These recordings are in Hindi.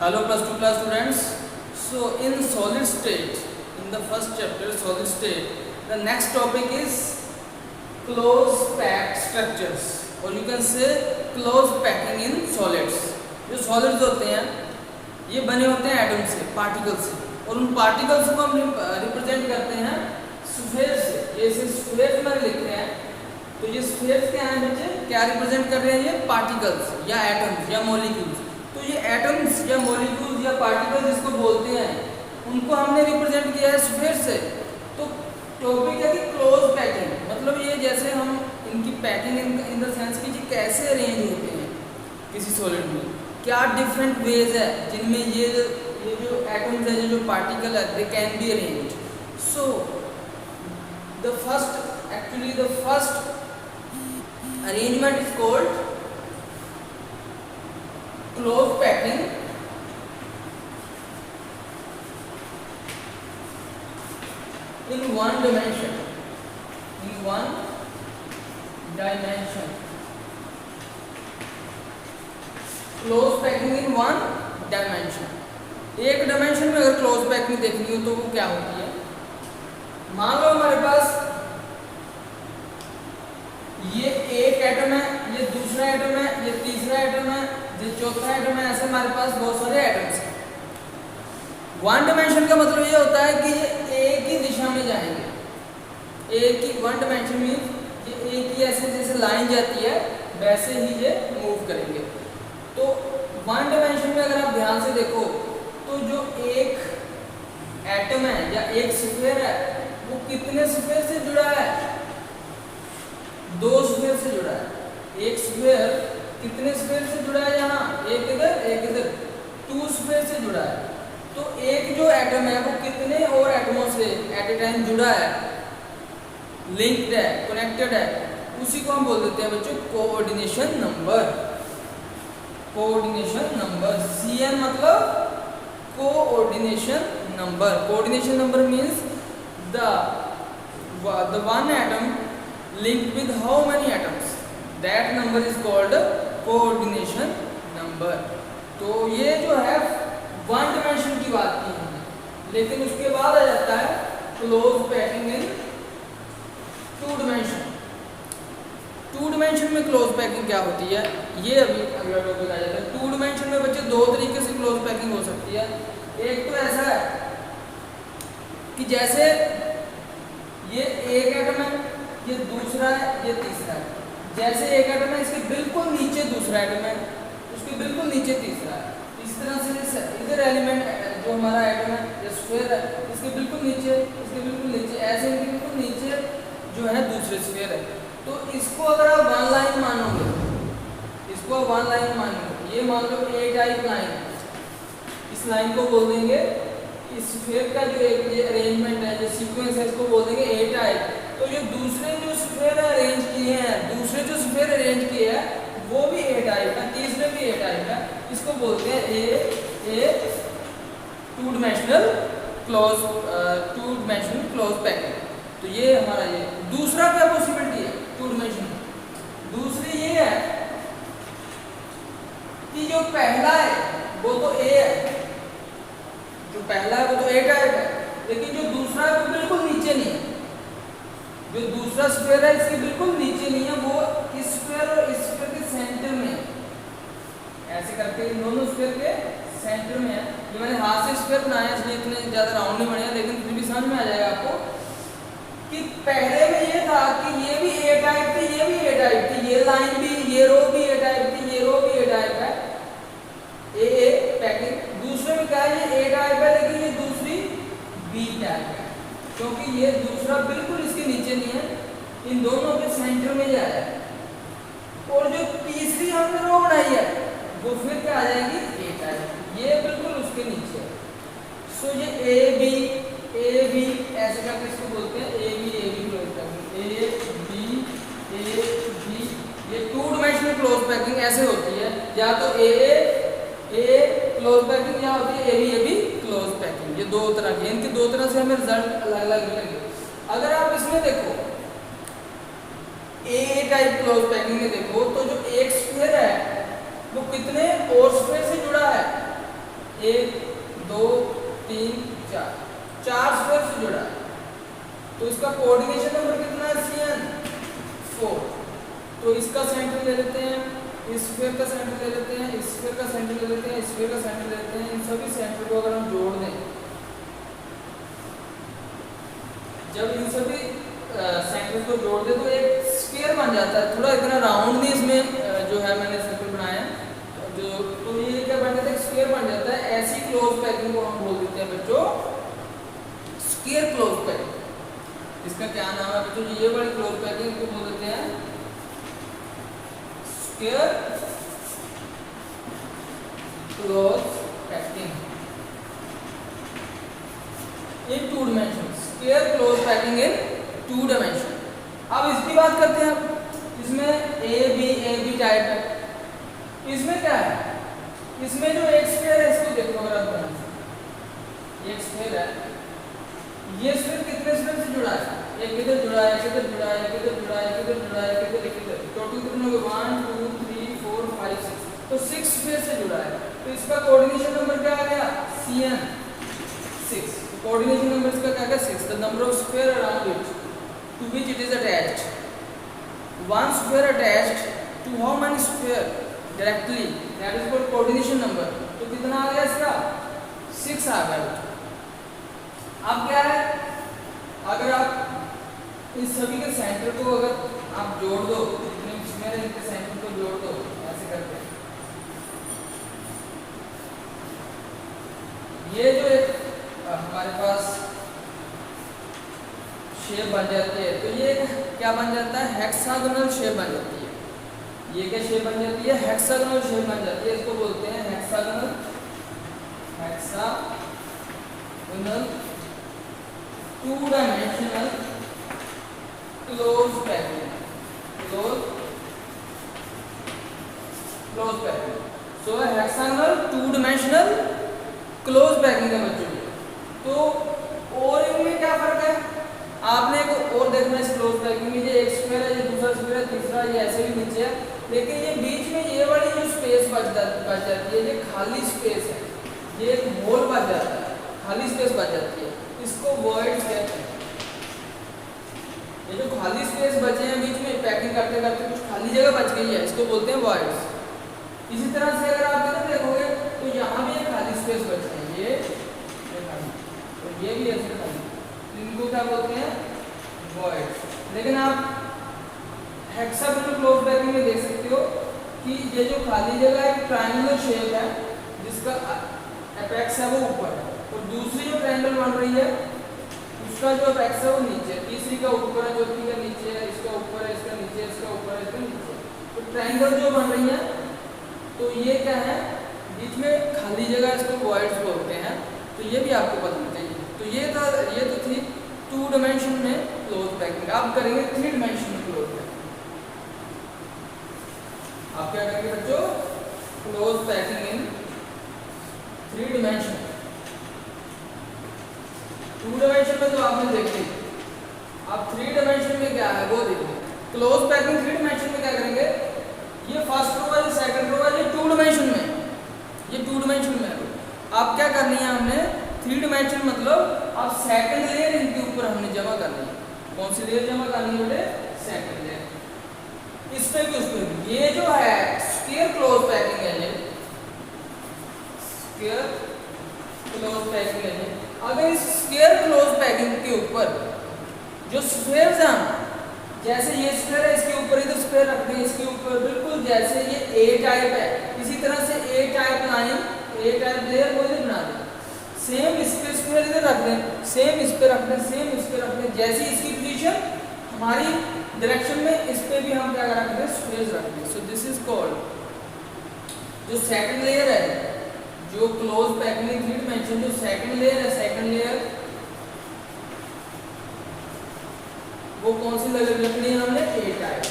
Hello plus 2 class students. So in solid state, in the first chapter solid state, the next topic is close packed structures or you can say close packing in solids. जो solids होते हैं ये बने होते हैं एटम से, पार्टिकल से, और उन पार्टिकल्स को हम रिप्रेजेंट करते हैं स्फीयर से। जैसे स्फीयर में लिख रहे हैं तो ये स्फीयर्स क्या हैं बच्चे, क्या रिप्रेजेंट कर रहे हैं? ये पार्टिकल्स या एटम्स या मॉलिक्यूल्स। तो ये एटम्स या मॉलिक्यूल्स या पार्टिकल्स जिसको बोलते हैं उनको हमने रिप्रेजेंट किया है स्फीयर से। तो टॉपिक है कि क्लोज पैकिंग, मतलब ये जैसे हम इनकी पैकिंग इन द सेंस कि ये कैसे अरेंज होते हैं किसी सॉलिड में, क्या डिफरेंट वेज है जिनमें ये जो एटम्स है, जो पार्टिकल है, they can be arranged. So the first arrangement is called close packing in one dimension. Close packing in one dimension. एक डायमेंशन में अगर क्लोज पैकिंग देखनी हो तो वो क्या होती है? मान लो हमारे पास ये एक एटम है, ये दूसरा एटम है, ये तीसरा एटम है, ये चौथा एटम है, ऐसे हमारे पास बहुत सारे एटम्स हैं। वन डायमेंशन का मतलब ये होता है कि ये एक ही दिशा में जाएंगे। एक ही वन डायमेंशन मीन्स ये एक ही ऐसे जैसे लाइन जाती है वैसे ही ये मूव करेंगे। तो वन डायमेंशन में अगर आप ध्यान से देखो तो जो एक एटम है या एक स्फीयर है वो कितने स्फीयर से जुड़ा है? दो स्फीयर से जुड़ा है। एक स्फीयर कितने स्फीयर से जुड़ा है? यहाँ एक इधर, टू स्फीयर से जुड़ा है। तो एक जो एटम है वो कितने और एटमों से एट ए टाइम जुड़ा है, लिंक्ड है, कनेक्टेड है, उसी को हम बोल देते हैं बच्चों coordination number. Coordination number, CN मतलब coordination number. Coordination number means the one atom linked with how many atoms, that number is called coordination number। तो ये जो है वन डायमेंशन की बात की हमने, लेकिन उसके बाद आ जाता है close packing in two dimension. Two dimension में क्लोज पैकिंग क्या होती है ये अभी अगला टॉपिक आ जाता है। टू डायमेंशन में बच्चे दो तरीके से क्लोज पैकिंग हो सकती है। एक तो ऐसा है कि जैसे ये एक एटम है, ये दूसरा है, ये तीसरा है। जैसे एक एटम है इसके बिल्कुल नीचे दूसरा एटम है, उसके बिल्कुल नीचे तीसरा है। इस तरह से इधर एलिमेंट जो हमारा एटम है ये स्फीयर है, इसके बिल्कुल नीचे, इसके बिल्कुल नीचे, ऐसे इनके बिल्कुल नीचे जो है दूसरे स्फीयर है। तो इसको अगर आप वन लाइन मानोगे, ये मान लो ए टाइप लाइन, इस लाइन को बोल देंगे, इस स्फीयर का जो एक अरेंजमेंट है, जो सीक्वेंस है, इसको बोल देंगे ए टाइप। तो ये दूसरे जो स्फीयर अरेंज किए हैं वो भी ए टाइप है, तीसरे भी ए टाइप है, इसको बोलते हैं ए टू डायमेंशनल क्लोज पैकिंग। तो ये हमारा ये दूसरा क्या पॉसिबिलिटी है टू डायमेंशन में? दूसरी ये है कि जो पहला है वो तो ए है, जो पहला है वो तो ए टाइप है, लेकिन जो दूसरा है वो बिल्कुल नीचे नहीं है। जो दूसरा स्फीयर है इसके बिल्कुल नीचे नहीं है, वो इस स्फीयर और इस स्फीयर के सेंटर में, ऐसे करके इन दोनों स्फीयर के सेंटर में है। ये मैंने हाथ से स्फीयर बनाया इसलिए इतने ज़्यादा राउंड नहीं बने, लेकिन फिर भी समझ में आ जाएगा आपको कि पहले में ये था कि ये भी ए टाइप थी, ये भी ए टाइप थी, ये लाइन भी, ये रो भी ए टाइप थी, ये रो भी ए टाइप है, ए पैकिंग। दूसरे में क्या है, ये ए टाइप है लेकिन ये दूसरी बी टाइप है, क्योंकि ये दूसरा बिल्कुल इसके नीचे नहीं है, इन दोनों के सेंटर में जा रहा है। और जो तीसरी हमने रो बनाई है वो फिर क्या आ जाएगी, ए टाइप, ये बिल्कुल उसके नीचे है। सो ये ए बी ऐसे करके इसको बोलते हैं a b close packing, a b. ये टू डायमेंशनल क्लोज पैकिंग ऐसे होती है, या तो ए क्लोज पैकिंग या होती है ए बी क्लोज पैकिंग। ये दो तरह की, इनके दो तरह से हमें रिजल्ट अलग अलग मिलेंगे। अगर आप इसमें देखो ए टाइप क्लोज पैकिंग में देखो तो जो एक स्फीयर है वो कितने और स्फीयर से जुड़ा है? इस स्फीयर का सेंटर ले लेते हैं, इस स्फीयर का सेंटर ले लेते हैं, इस स्फीयर का सेंटर ले लेते हैं। इन सभी सेंटर को अगर हम जोड़ दें, जब इन सभी सेंटर को जोड़ दें तो एक स्फीयर बन जाता है। थोड़ा इतना राउंड नहीं इसमें जो है मैंने सर्कल बनाया जो, तो ये क्या बन जाता है, स्फीयर बन जाता है। ऐसी क्लोज पैकिंग को हम बोल देते हैं बच्चों स्फीयर क्लोज पैकिंग। इसका क्या नाम है बच्चों, ये वाली क्लोज पैकिंग को बोल देते हैं स्फीयर क्लोज पैकिंग इन 2 डायमेंशन। स्फीयर क्लोज पैकिंग इन 2 डायमेंशन। अब इसकी बात करते हैं। इसमें ए बी टाइप है। इसमें क्या है, इसमें जो एक स्फीयर है इसको देखो, अगर आप ध्यान से, एक स्फीयर है, ये स्फीयर कितने स्फीयर से जुड़ा है, एक इधर जुड़ा है, एक इधर जुड़ा है, एक इधर जुड़ा है, एक इधर जुड़ा है, एक इधर, टोटल कितने हो गए 1 2 3 4 5 6, तो 6 स्फीयर से जुड़ा है। तो इसका कोऑर्डिनेशन नंबर क्या आ गया, CN 6। कोऑर्डिनेशन नंबर इसका क्या है 6, the number of sphere around it to which it is attached. One sphere attached to how many sphere directly, that is called coordination number. तो कितना आ गया इसका 6 आ गया। अब क्या है, अगर आप इस सभी के सेंटर को अगर आप जोड़ दो, जितने स्फीयर है इनके सेंटर को जोड़ दो, ऐसे करते हैं, ये जो एक हमारे पास शेप बन जाती है, तो ये क्या बन जाता है, हेक्सागोनल शेप बन जाती है। ये क्या शेप बन जाती है, हेक्सागोनल शेप बन जाती है। इसको बोलते हैं hexagonal 2 dimensional close packing. Close packing, so hexagonal 2 dimensional close packing है बच्चों। तो और इनमें क्या फर्क है, आपने एक और देखना है इस क्लोज पैकिंग में, ये एक स्फीयर है, ये दूसरा स्फीयर है, तीसरा ये ऐसे भी नीचे है, लेकिन ये बीच में ये वाली जो स्पेस बच जाती है, ये खाली स्पेस है, ये एक होल बच जाता है, खाली स्पेस बच जाती है, इसको वॉइड्स कहते हैं। ये जो खाली स्पेस बचे हैं बीच में, पैकिंग करते करते कुछ खाली जगह बच गई है, इसको बोलते हैं वॉइड्स। इसी तरह से अगर आप इधर देखोगे तो यहाँ भी एक खाली स्पेस बचे हैं, ये खाली, तो ये भी ऐसे खाली, इनको क्या बोलते हैं वॉइड। लेकिन आप हेक्सागोनल क्लोज पैकिंग में देख सकते हो कि ये जो खाली जगह एक ट्रायंगुलर शेप है, जिसका एपेक्स है वो ऊपर है, और दूसरी जो ट्रायंगल बन रही है उसका जो एपेक्स है वो नीचे, तीसरी का ऊपर है, चौथी का नीचे है, इसका ऊपर है, इसका नीचे, इसका ऊपर है, इसका नीचे। तो ट्रायंगल जो बन रही है, तो ये क्या है, बीच में खाली जगह, इसको वॉइड्स बोलते हैं। तो ये भी आपको पता होना चाहिए। तो ये तो थी 2 डायमेंशन में क्लोज पैकिंग। आप करेंगे 3 डायमेंशन में क्लोज पैकिंग। आप क्या करेंगे बच्चों, क्लोज पैकिंग इन 3 डायमेंशन। 2 डायमेंशन में तो आपने देख ली, अब 3 डायमेंशन में क्या है वो देखिए। क्लोज पैकिंग 3 डायमेंशन में क्या करेंगे, ये फर्स्ट रो है, सेकंड रो है, ये 2 डायमेंशन में, ये 2 डायमेंशन में है। आप क्या करनी है, हमने 3 डायमेंशन मतलब अब सेकंड लेयर इनके ऊपर हमने जमा करनी है। कौन सी लेयर जमा करनी है बेटे, सेकंड लेयर। इस पे भी उस पे भी, ये जो है स्फीयर क्लोज पैकिंग है, ये स्फीयर क्लोज पैकिंग है। अगर इस स्फीयर क्लोज पैकिंग के ऊपर जो स्फीयर है, जैसे ये स्फीयर है, इसके ऊपर इधर स्फीयर रख दें, इसके ऊपर बिल्कुल जैसे ये ए टाइप है, इसी तरह से ए टाइप लाइन, ए टाइप लेयर को इधर बना दें, सेम इस पे स्फीयर इधर रख दें, सेम इस पे रख दें, सेम इस पे रख दें, जैसी इसकी पोजीशन हमारी डायरेक्शन में, इस पे भी हम क्या रख दें, स्फीयर रख दें। सो दिस इज कॉल्ड जो सेकंड लेयर है, जो क्लोज पैकिंग 3 डायमेंशन जो सेकंड लेयर है, सेकंड लेयर वो कौन सी रखनी है हमने, ए टाइप।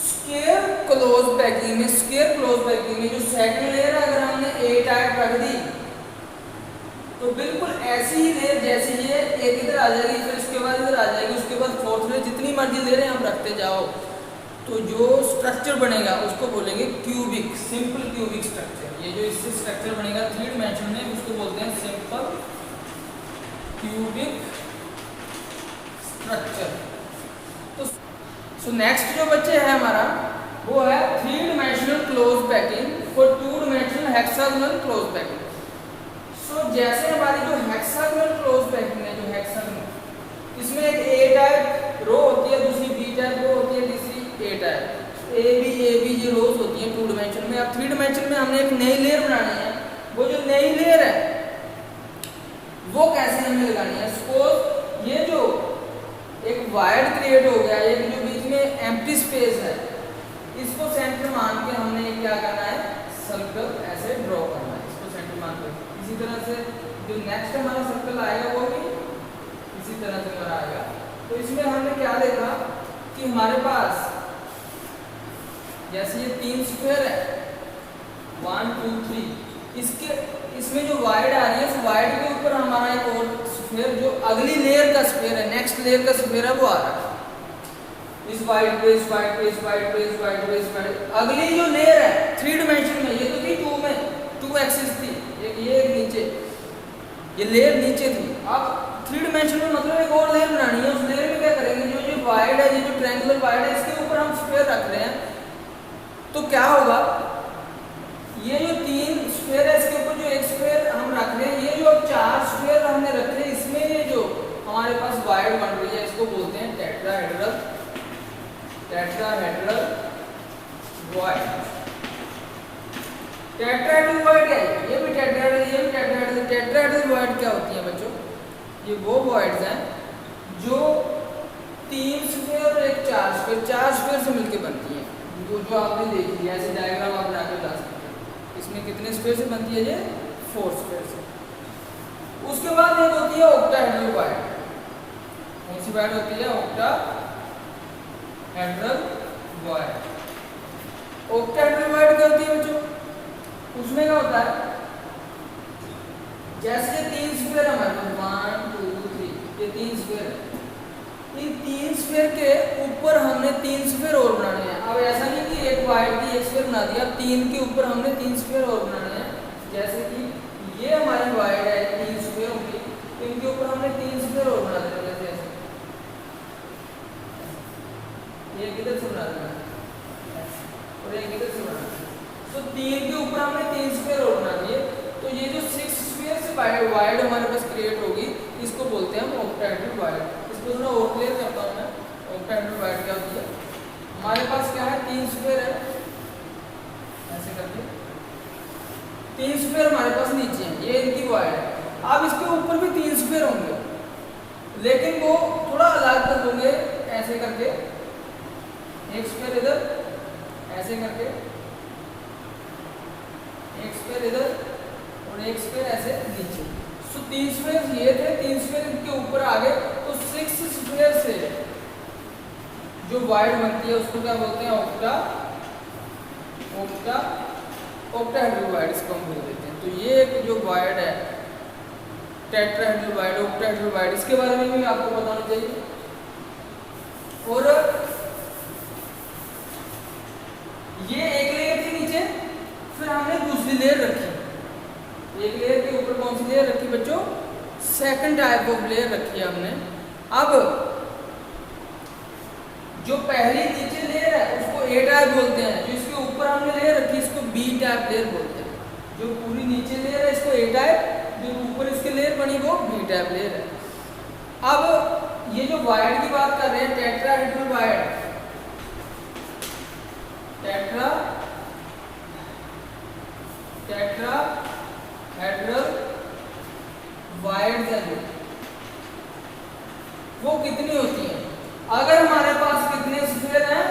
स्क्वायर क्लोज पैकिंग में, स्क्वायर क्लोज पैकिंग में जो सेकंड लेयर है, अगर हमने ए टाइप रख दी तो बिल्कुल ऐसी ही लेयर जैसे ये एक इधर आ जाएगी, फिर इसके बाद इधर आ जाएगी, उसके बाद फोर्थ लेयर, जितनी मर्जी लेयर हम रखते जाओ, तो जो स्ट्रक्चर बनेगा उसको बोलेंगे क्यूबिक, सिंपल क्यूबिक स्ट्रक्चर। ये जो इससे स्ट्रक्चर बनेगा 3 डायमेंशन में, उसको बोलते हैं सिंपल क्यूबिक स्ट्रक्चर। तो नेक्स्ट जो बच्चे है हमारा वो है 3 dimensional close packing for 2 dimensional hexagonal close packing. So जैसे हमारी जो हेक्सागोनल क्लोज पैकिंग है, जो हेक्सागोनल, इसमें एक ए टाइप रो होती है, दूसरी बी टाइप रो होती है, तीसरी ए टाइप, ए बी ये रोज होती हैं 2 डायमेंशन में। अब 3 डायमेंशन में हमने एक नई लेयर बनानी है। वो जो नई लेयर है वो कैसे हमें लगानी है? सपोज ये जो एक वायर्ड क्रिएट हो गया, एक जो बीच में एम्प्टी स्पेस है, इसको सेंटर मान के हमने क्या करना है? सर्कल ऐसे ड्रॉ करना है, इसको सेंटर मान के। इसी तरह से जो नेक्स्ट हमारा सर्कल आएगा वो भी इसी तरह से हमारा आएगा। तो इसमें हमने क्या देखा कि हमारे पास जैसे ये 3 स्क्वायर है, 1 2 3, इसमें जो वाइड आ रही है, उस वाइड के ऊपर हमारा एक और स्क्वायर जो अगली लेयर का स्क्वायर है, नेक्स्ट लेयर का स्क्वायर है, वो आ रहा है। इस वाइड पे, इस वाइड पे, इस वाइड पे, इस वाइड पे, इस वाइड। अगली जो लेयर है 3 डायमेंशन में, ये तो थी 2 में, 2 एक्सिस थी, एक ये एक नीचे, ये लेयर नीचे थी। अब 3 डायमेंशन में मतलब एक और लेयर बनानी है। उस लेयर में क्या करेंगे? जो वाइड है, ये जो ट्रायंगुलर वाइड है, इसके ऊपर हम स्क्वायर रख रहे हैं। तो क्या होगा? ये जो 3 स्क्वायर है, इसके ऊपर जो एक स्क्वायर हम रख रहे हैं, ये जो 4 स्क्वायर हमने रखे हैं, इसमें ये जो हमारे पास वाइड बन रही है, इसको बोलते हैं टेट्राहेड्रल वाइड। टेट्राहेड्रल वाइड क्या है? ये भी टेट्राहेड्रल, ये भी टेट्राहेड्रल। टेट्राहेड्रल वाइड क्या होती है बच्चों? ये वो वाइड्स हैं जो 3 स्क्वायर और एक 4 स्क्वायर से मिलकर बनती है। जो आपने देख लिया, ऐसे डायग्राम आप बना के ला सकते हैं। इसमें कितने स्क्वायर से बनती है? ये 4 स्क्वायर से। उसके बाद एक होती है ऑक्टाहेड्रल वाइड। कौन सी वाइड होती है? Octahedral wide. ऑक्टाहेड्रल वाइड क्या होती है बच्चों? उसमें क्या होता है? जैसे 3 स्क्वायर हमारे पास 1 2 3, ये 3 स्क्वायर है। इन 3 स्क्वायर के ऊपर हमने 3 स्क्वायर और बनाने हैं। अब ऐसा नहीं कि एक वाइड की एक स्क्वायर बना दिया, 3 के ऊपर हमने 3 स्क्वायर और बनाने हैं। जैसे कि ये हमारी वाइड है, 3 स्क्वायर होगी, तो इनके ऊपर हमने 3 स्क्वायर और बना देना। जैसे ऐसे ये किधर से बना देना और ये किधर से बना देना। तो 3 के ऊपर हमने 3 स्क्वायर और बना दिए। तो ये जो 6 स्क्वायर से वाइड हमारे पास क्रिएट होगी, इसको बोलते हैं हम ऑक्टाहेड्रल वाइड। इसको थोड़ा और क्लियर करता हूँ मैं। ऑक्टाहेड्रल वाइड क्या होती है? हमारे पास क्या है? 3 स्क्वायर है, ऐसे करके 3 स्क्वायर हमारे पास नीचे हैं, ये इनकी वाइड है। अब इसके ऊपर भी 3 स्क्वायर होंगे, लेकिन वो थोड़ा अलग कर होंगे, ऐसे करके एक स्क्वायर इधर, ऐसे करके एक स्क्वायर इधर और एक स्क्वायर ऐसे नीचे। तो 3 स्क्वायर ये थे, 3 स्क्वायर इनके ऊपर आ गए। तो 6 स्क्वायर से जो वाइड बनती है उसको क्या बोलते हैं? ऑक्टाहेड्रल वाइड, इसको हम बोल देते हैं। तो ये एक जो वाइड है टेट्राहेड्रल वाइड, ऑक्टाहेड्रल वाइड, इसके बारे में भी आपको बताना चाहिए। और ये एक लेयर थी नीचे, फिर हमने दूसरी लेयर रखी। एक लेयर के ऊपर कौन सी लेयर रखी बच्चों? सेकंड टाइप ऑफ लेयर रखी है हमने। अब जो पहली नीचे लेयर है उसको ए टाइप बोलते हैं, जो इसके ऊपर हमने लेयर रखी इसको बी टाइप लेयर बोलते हैं। जो पूरी नीचे लेयर है इसको ए टाइप, जो ऊपर इसकी लेयर बनी वो बी टाइप लेयर है। अब ये जो वाइड की बात कर रहे हैं, टेट्राहेड्रल वाइड, टेट्राहेड्रल वाइड है वो कितनी होती है? अगर हमारे पास कितने स्फीयर हैं?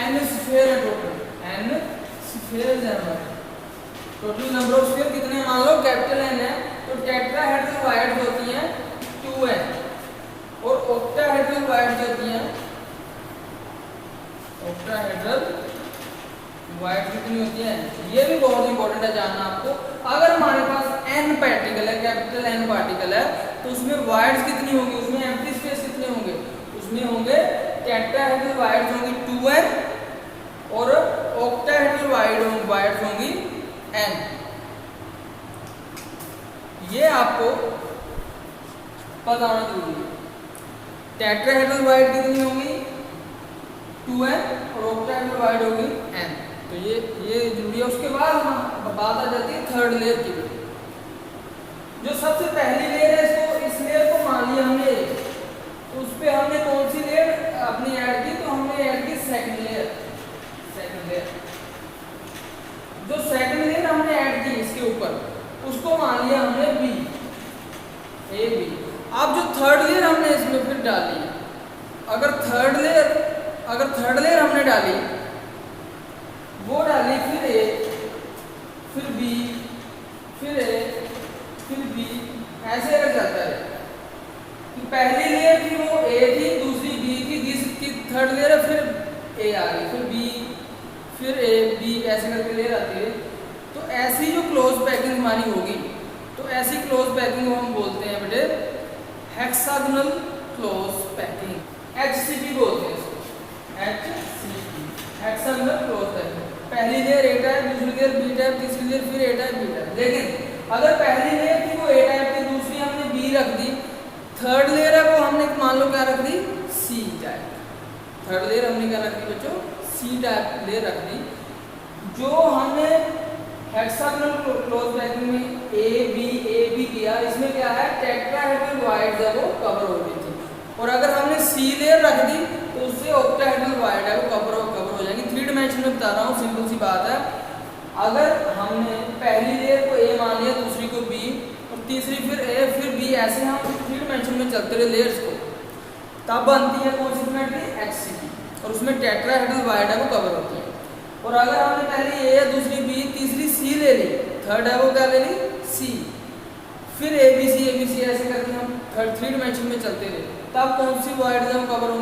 n स्फीयर है टोटल, n स्फीयर है हमारे टोटल नंबर ऑफ स्फीयर कितने हैं? मान लो कैपिटल N है, तो टेट्राहेड्रल वाइड होती हैं 2n और ऑक्टाहेड्रल वाइड होती हैं, ऑक्टाहेड्रल वाइड कितनी होती है? ये भी बहुत इंपॉर्टेंट है जानना आपको। अगर हमारे पास n पार्टिकल है, कैपिटल N पार्टिकल है, तो उसमें वाइड्स कितनी होंगी? उसमें एम्प्टी स्पेस कितने होंगे? उसमें होंगे टेट्राहेड्रल वाइड्स होंगी 2n और ऑक्टाहेड्रल वाइड्स होंगी n। ये आपको पता होना जरूरी है। टेट्राहेड्रल वाइड कितनी होंगी? 2n और ऑक्टाहेड्रल वाइड होगी n। तो ये जरूरी है। उसके बाद हम बात आ जाती है थर्ड लेयर की। जो सबसे पहली लेयर है, इसको इस लेयर को मान लिया हमने, तो उस पर हमने कौन सी लेयर अपनी ऐड की, तो हमने ऐड की सेकंड लेयर। जो सेकंड लेयर हमने ऐड की इसके ऊपर, उसको मान लिया हमने बी, ए बी। अब जो थर्ड लेयर हमने इसमें फिर डाली है, अगर थर्ड लेयर हमने डाली, वो डाली फिर ए, फिर बी, फिर ए, फिर बी, ऐसे अगर जाता है कि पहली लेयर थी वो ए थी, दूसरी बी थी, तीसरी थर्ड लेयर फिर ए आ गई, फिर बी, फिर ए बी, ऐसे करके लेयर आती है। तो ऐसी जो क्लोज पैकिंग हमारी होगी, तो ऐसी क्लोज पैकिंग को हम बोलते हैं बेटे हेक्सागोनल क्लोज पैकिंग, HCP बोलते हैं इसको, HCP, हेक्सागोनल क्लोज पैकिंग। पहली लेयर ए टाइप, दूसरी लेयर बी टाइप, तीसरी लेयर फिर ए टाइप, बी टाइप। लेकिन अगर पहली लेयर थी वो ए टाइप थी, दूसरी हमने बी रख दी, थर्ड लेयर है वो हमने मान लो क्या रख दी, सी टाइप। थर्ड लेयर हमने क्या रख दी बच्चों, सी टाइप लेयर रख दी। जो हमने हेक्सागोनल क्लोज पैकिंग में ए बी किया, इसमें क्या है, टेट्राहेड्रल वाइड है वो कवर हो गई थी। और अगर हमने सी लेयर रख दी तो उससे ऑक्टाहेड्रल वाइड है वो कवर हो जाएगी। 3 डायमेंशन में बता रहा हूँ, सिंपल सी बात है। अगर हमने पहली लेयर को ए मान लिया, दूसरी को बी, और तीसरी फिर ए, फिर बी, ऐसे हम 3 डायमेंशन में चलते रहे लेयर्स को, तब बनती है कौन सी ज्योमेट्री, HCP, और उसमें टेट्राहेड्रल वाइड है वो कवर होती है। और अगर हमने पहली ए, दूसरी बी, तीसरी सी ले ली, थर्ड है वो क्या ले ली, सी, फिर ABC ऐसे करके हम 3 डायमेंशन में चलते रहे, तब कौन सी वाइड है वो कवर